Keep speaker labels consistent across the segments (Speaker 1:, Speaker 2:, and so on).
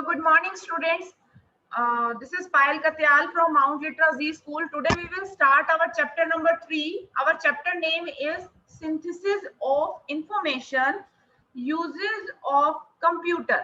Speaker 1: So good morning, students. This is Payal Katyal from Mount Litra Z School. Today we will start our chapter number 3. Our chapter name is Synthesis of Information, Uses of Computer.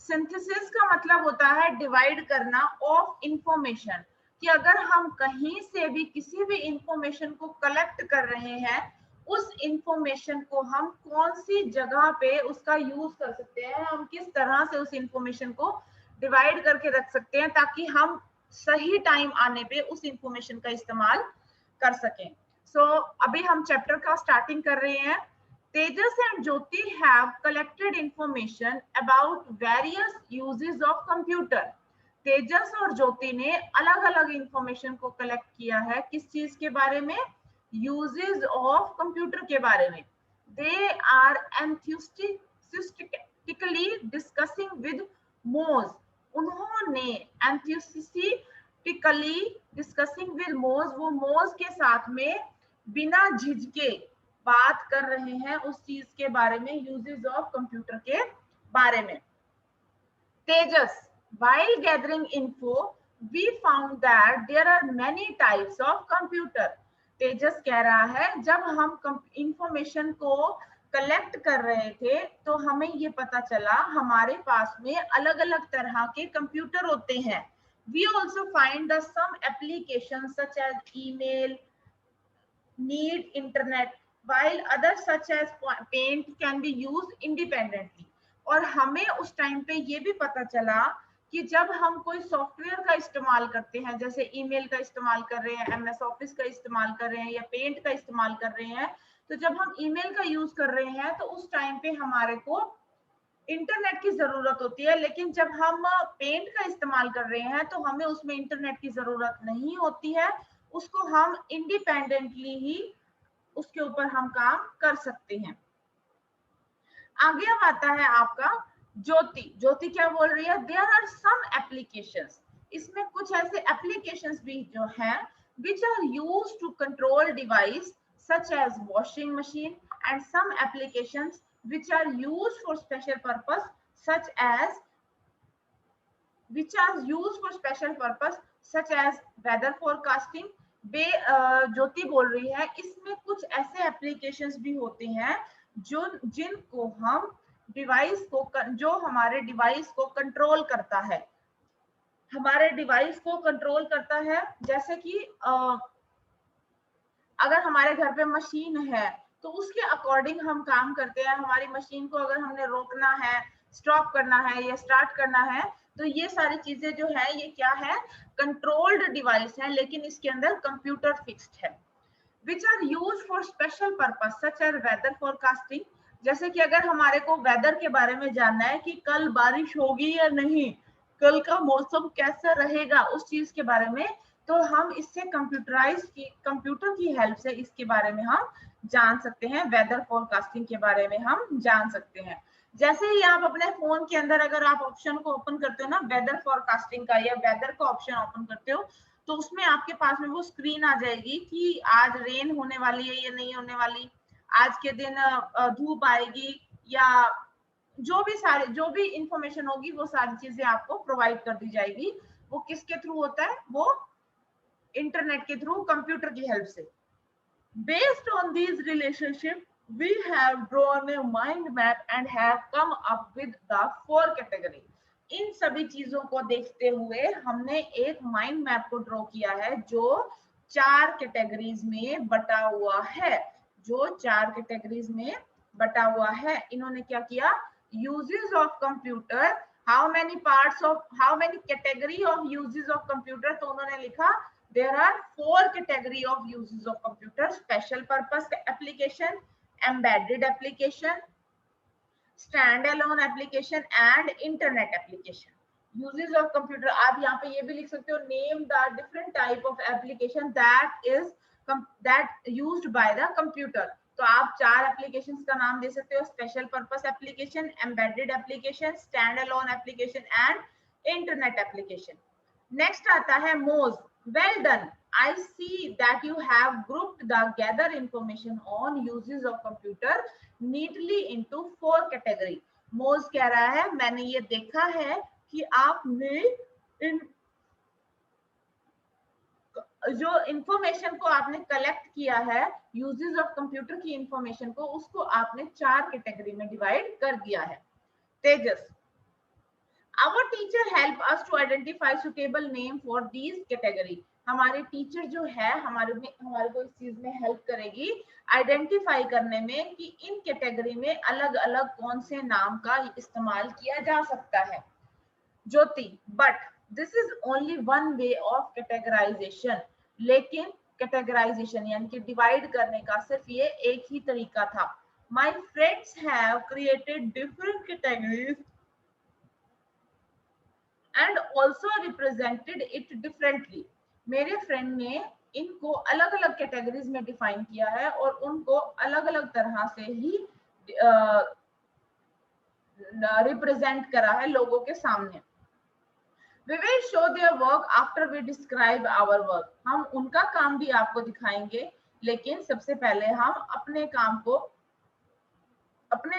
Speaker 1: Synthesis का मतलब होता है divide करना of information, कि अगर हम कहीं से भी किसी भी इंफॉर्मेशन को कलेक्ट कर रहे हैं, उस इंफॉर्मेशन को हम कौन सी जगह पे उसका यूज कर सकते हैं, हम किस तरह से उस इंफॉर्मेशन को डिवाइड करके रख सकते हैं ताकि हम सही टाइम आने पे उस इंफॉर्मेशन का इस्तेमाल कर सकें। अभी हम चैप्टर का स्टार्टिंग कर रहे हैं। Tejas and Jyoti have collected information about various uses of computer. Tejas और ज्योति ने अलग अलग इंफॉर्मेशन को कलेक्ट किया है, किस चीज के बारे में? यूजेस ऑफ कंप्यूटर के बारे में। They are enthusiastically discussing with मोज। उन्होंने enthusiastically डिस्कसिंग विद मोज, वो मोज के साथ में बिना झिझके बात कर रहे हैं उस चीज के बारे में, यूजेस ऑफ कंप्यूटर के बारे में। तेजस, while gathering info we found that there are many types of computer। तेजस कह रहा है जब हम इंफॉर्मेशन को कलेक्ट कर रहे थे तो हमें ये पता चला हमारे पास में अलग अलग तरह के कंप्यूटर होते हैं। We also find that some applications such as email need internet while others such as paint can be used independently। और हमें उस टाइम पे ये भी पता चला कि जब हम कोई सॉफ्टवेयर का इस्तेमाल करते हैं, जैसे ईमेल का इस्तेमाल कर रहे हैं, एमएस ऑफिस का इस्तेमाल कर रहे हैं या पेंट का इस्तेमाल कर रहे हैं, तो जब हम ईमेल का यूज कर रहे हैं तो उस टाइम पे हमारे को इंटरनेट की जरूरत होती है, लेकिन जब हम पेंट का इस्तेमाल कर रहे हैं तो हमें उसमें इंटरनेट की जरूरत नहीं होती है, उसको हम इंडिपेंडेंटली ही उसके ऊपर हम काम कर सकते हैं। आगे अब आता है आपका ज्योति। ज्योति क्या बोल रही है? देयर आर सम एप्लीकेशंस, इसमें कुछ ऐसे एप्लीकेशंस भी जो हैं which are used to control device such as washing machine and some applications which are used for special purpose such as weather forecasting। ज्योति बोल रही है इसमें कुछ ऐसे एप्लीकेशंस भी होते हैं जिनको हम डिवाइस को, जो हमारे डिवाइस को कंट्रोल करता है, जैसे कि अगर हमारे घर पे मशीन है तो उसके अकॉर्डिंग हम काम करते हैं। हमारी मशीन को अगर हमने रोकना है, स्टॉप करना है या स्टार्ट करना है, तो ये सारी चीजें जो है ये क्या है? कंट्रोल्ड डिवाइस है, लेकिन इसके अंदर कंप्यूटर फिक्स्ड है। Which are used for special purpose such as weather forecasting. जैसे कि अगर हमारे को वेदर के बारे में जानना है कि कल बारिश होगी या नहीं, कल का मौसम कैसा रहेगा, उस चीज के बारे में, तो हम इससे कंप्यूटर की हेल्प से इसके बारे में हम जान सकते हैं, वेदर फोरकास्टिंग के बारे में हम जान सकते हैं। जैसे ही आप अपने फोन के अंदर अगर आप ऑप्शन को ओपन करते हो ना, वेदर फोरकास्टिंग का या वेदर का ऑप्शन ओपन करते हो, तो उसमें आपके पास में वो स्क्रीन आ जाएगी कि आज रेन होने वाली है या नहीं होने वाली, आज के दिन धूप आएगी, या जो भी इंफॉर्मेशन होगी वो सारी चीजें आपको प्रोवाइड कर दी जाएगी। वो किसके थ्रू होता है? वो इंटरनेट के थ्रू, कंप्यूटर की हेल्प से। Based on this relationship we have drawn a mind map and have come up with the 4 category। इन सभी चीजों को देखते हुए हमने एक माइंड मैप को ड्रॉ किया है जो 4 कैटेगरीज में बटा हुआ है, इन्होंने क्या किया? Uses of computer, how many category of uses of computer, तो उन्होंने लिखा there are 4 category of uses of computer: special purpose application, embedded application, standalone application and internet application। uses of computer, आप यहाँ पे ये भी लिख सकते हो, name the different type of application that used by the computer। तो आप 4 एप्लीकेशंस का नाम दे सकते हो: special purpose application, embedded application, stand alone application and internet application. Next आता है मोज। Well done, I see that you have grouped the gather information on uses of computer neatly into 4 category। मोज कह रहा है मैंने ये देखा है कि आपने जो इंफॉर्मेशन को आपने कलेक्ट किया है, यूजेस ऑफ कंप्यूटर की इंफॉर्मेशन को, उसको आपने 4 कैटेगरी में डिवाइड कर दिया है। तेजस, our teacher help us to identify suitable name for these category। हमारे टीचर जो है हमारे को इस चीज में हेल्प करेगी आइडेंटिफाई करने में कि इन कैटेगरी में अलग अलग कौन से नाम का इस्तेमाल किया जा सकता है। Jyoti, but this is only one way of categorisation. लेकिन कैटेगराइजेशन यानी कि डिवाइड करने का सिर्फ ये एक ही तरीका था। My friends have created different categories and also represented it differently. मेरे फ्रेंड ने इनको अलग अलग कैटेगरीज में डिफाइन किया है और उनको अलग अलग तरह से ही रिप्रेजेंट करा है लोगों के सामने। We will show their work after we describe our work। हम उनका काम भी आपको दिखाएंगे, लेकिन सबसे पहले हम अपने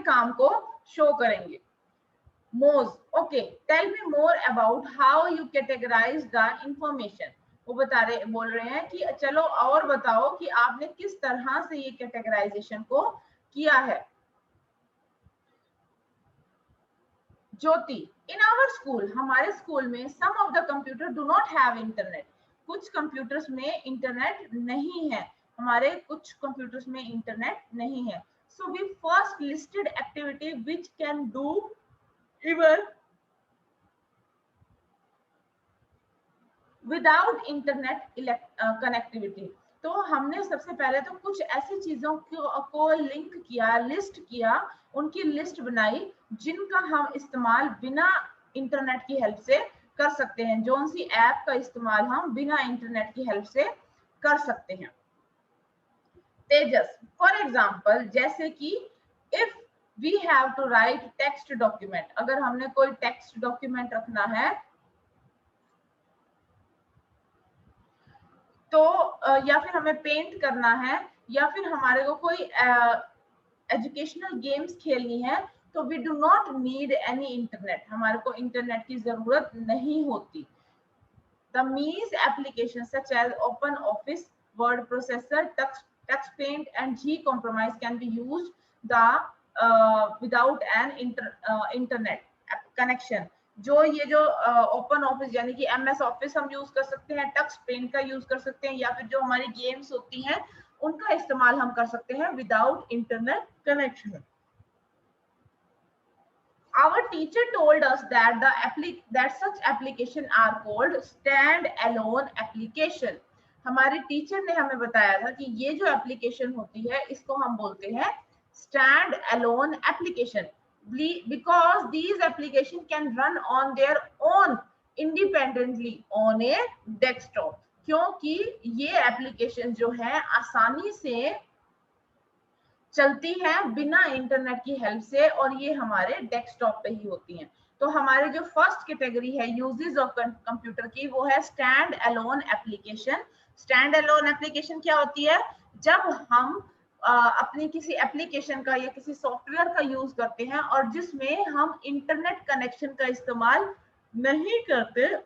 Speaker 1: काम को शो करेंगे। Moz, okay, tell me more about how you categorize the information। वो बोल रहे हैं कि चलो और बताओ कि आपने किस तरह से ये कैटेगराइजेशन को किया है। ज्योति, इन आवर स्कूल, हमारे स्कूल में some of the computer do not have internet. कुछ कंप्यूटर्स में इंटरनेट नहीं है, हमारे कुछ कंप्यूटर्स में इंटरनेट नहीं है। So we first listed activity which can do even without internet connectivity. तो हमने सबसे पहले तो कुछ ऐसी चीजों को लिंक किया, लिस्ट किया, उनकी लिस्ट बनाई जिनका हम इस्तेमाल बिना इंटरनेट की हेल्प से कर सकते हैं, जो सी ऐप का इस्तेमाल हम बिना इंटरनेट की हेल्प से कर सकते हैं। तेजस, फॉर एग्जाम्पल, जैसे कि if we have to write text document, अगर हमने कोई टेक्स्ट डॉक्यूमेंट रखना है तो या फिर हमें पेंट करना है, या फिर हमारे को कोई एजुकेशनल गेम्स खेलनी है, तो we do not need any internet, हमारे को इंटरनेट की जरूरत नहीं होती। The means application such as open office, word processor, tux paint and G compromise can be used without an internet connection. जो ये जो ओपन ऑफिस यानी कि एमएस ऑफिस हम यूज कर सकते हैं, टच पेंट का यूज कर सकते हैं, या फिर जो हमारी गेम्स होती हैं उनका इस्तेमाल हम कर सकते हैं without internet connection. Our teacher told us that such application are called stand-alone application। हमारे टीचर ने हमें बताया था कि ये जो एप्लीकेशन होती है इसको हम बोलते हैं stand-alone application, because these application can run on their own independently on a desktop। क्योंकि ये एप्लीकेशन जो है आसानी से चलती है बिना इंटरनेट की हेल्प से, और ये हमारे डेस्कटॉप पे ही होती हैं। तो हमारे जो फर्स्ट कैटेगरी है यूजेस ऑफ कंप्यूटर की, वो है stand alone application. Stand alone application क्या होती है? जब हम अपनी किसी एप्लीकेशन का या किसी सॉफ्टवेयर का यूज करते हैं और जिसमें हम इंटरनेट कनेक्शन का इस्तेमाल नहीं करते,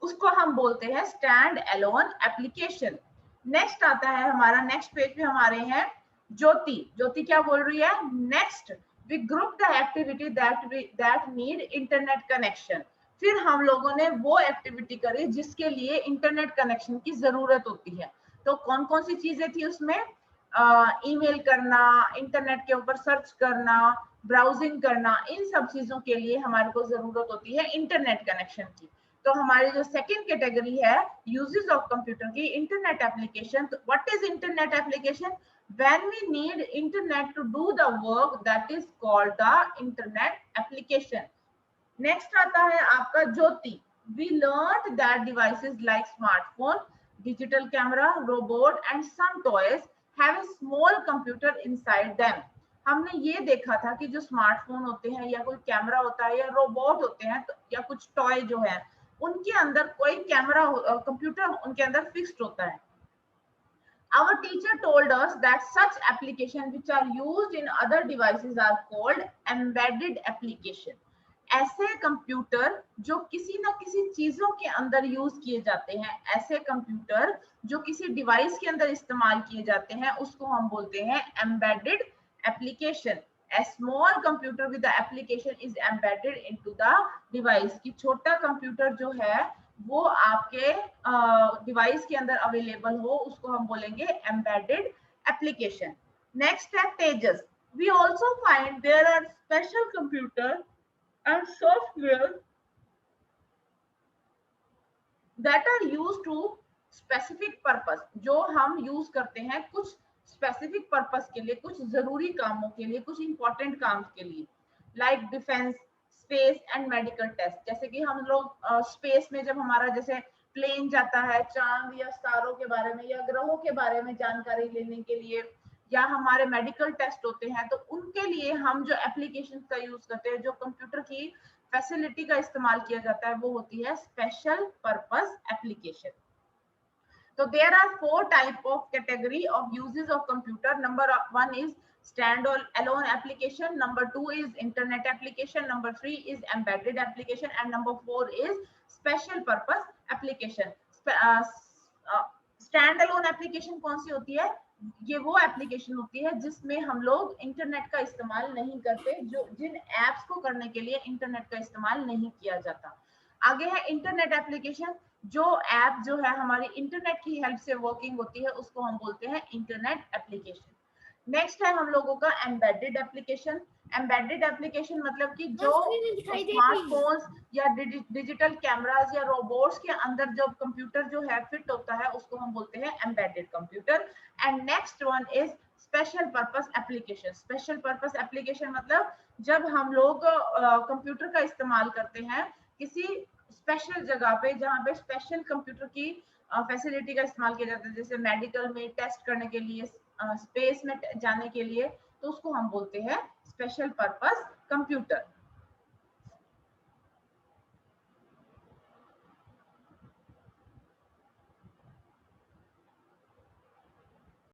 Speaker 1: उसको हम बोलते हैं स्टैंड अलोन एप्लीकेशन। नेक्स्ट आता है हमारा, नेक्स्ट पेज पे हमारे हैं ज्योति। ज्योति क्या बोल रही है? Next we group the activity that need internet connection. फिर हम लोगों ने वो एक्टिविटी करी जिसके लिए इंटरनेट कनेक्शन की जरूरत होती है। तो कौन कौन सी चीजें थी उसमें? ईमेल करना, इंटरनेट के ऊपर सर्च करना, ब्राउजिंग करना, इन सब चीजों के लिए हमारे को जरूरत होती है इंटरनेट कनेक्शन की। तो हमारी जो सेकंड कैटेगरी है यूजेस ऑफ कंप्यूटर की, इंटरनेट एप्लीकेशन। तो what is internet application? When we need internet to do the work, that is called the internet application. Next आता है आपका Jyoti. We learn that devices like smartphone, digital camera, robot and some toys have a small computer inside them. हमने ये देखा था कि जो smartphone होते हैं या कोई कैमरा होता है या रोबोट होते हैं, तो या कुछ टॉय जो है उनके अंदर कोई कैमरा कंप्यूटर उनके अंदर फिक्स्ड होता है। Our teacher told us that such applications which are used in other devices are called embedded application. ऐसे कंप्यूटर जो किसी ना किसी चीजों के अंदर यूज किए जाते हैं, ऐसे कंप्यूटर जो किसी डिवाइस के अंदर इस्तेमाल किए जाते हैं, उसको हम बोलते हैं embedded application. A small computer with the application is embedded into the device. कि छोटा कंप्यूटर जो है वो आपके डिवाइस के अंदर अवेलेबल हो, उसको हम बोलेंगे embedded application. Next है Tejas. We also find there are special computer and software that are used to specific purpose. जो हम यूज करते हैं कुछ स्पेसिफिक पर्पस के लिए, कुछ जरूरी कामों के लिए, कुछ इंपॉर्टेंट काम के लिए, like defence, space and medical test. जैसे कि हम लोग स्पेस में जब हमारा जैसे प्लेन जाता है चांद या सितारों के बारे में या ग्रहों के बारे में जानकारी लेने के लिए, या हमारे मेडिकल टेस्ट होते हैं, तो उनके लिए हम जो एप्लीकेशन का यूज करते हैं, जो कंप्यूटर की फैसिलिटी का इस्तेमाल किया जाता है, वो होती है special purpose application. So there are 4 type of category of uses of computer. Number 1 is stand-alone application. Number 2 is internet application. Number 3 is embedded application, and number 4 is special purpose application. Stand-alone application कौन सी होती है? ये वो application होती है जिसमें हम लोग इंटरनेट का इस्तेमाल नहीं करते, जो जिन एप्स को करने के लिए इंटरनेट का इस्तेमाल नहीं किया जाता. आगे है इंटरनेट एप्लीकेशन. जो ऐप जो है हमारी इंटरनेट की हेल्प से वर्किंग होती है, उसको हम बोलते हैं इंटरनेट एप्लीकेशन. नेक्स्ट है हम लोगों का एम्बेडेड एप्लीकेशन. एम्बेडेड एप्लीकेशन मतलब कि जो स्मार्टफोन्स या डिजिटल कैमरास या रोबोट्स के अंदर जो कंप्यूटर जो है फिट होता है, उसको हम बोलते हैं embedded computer. And next one is special purpose application. Special purpose application मतलब जब हम लोग कंप्यूटर का इस्तेमाल करते हैं किसी स्पेशल जगह पे, जहाँ पे स्पेशल कंप्यूटर की फैसिलिटी का इस्तेमाल किया जाता है, जैसे मेडिकल में टेस्ट करने के लिए, स्पेस में जाने के लिए, तो उसको हम बोलते हैं स्पेशल पर्पस कंप्यूटर.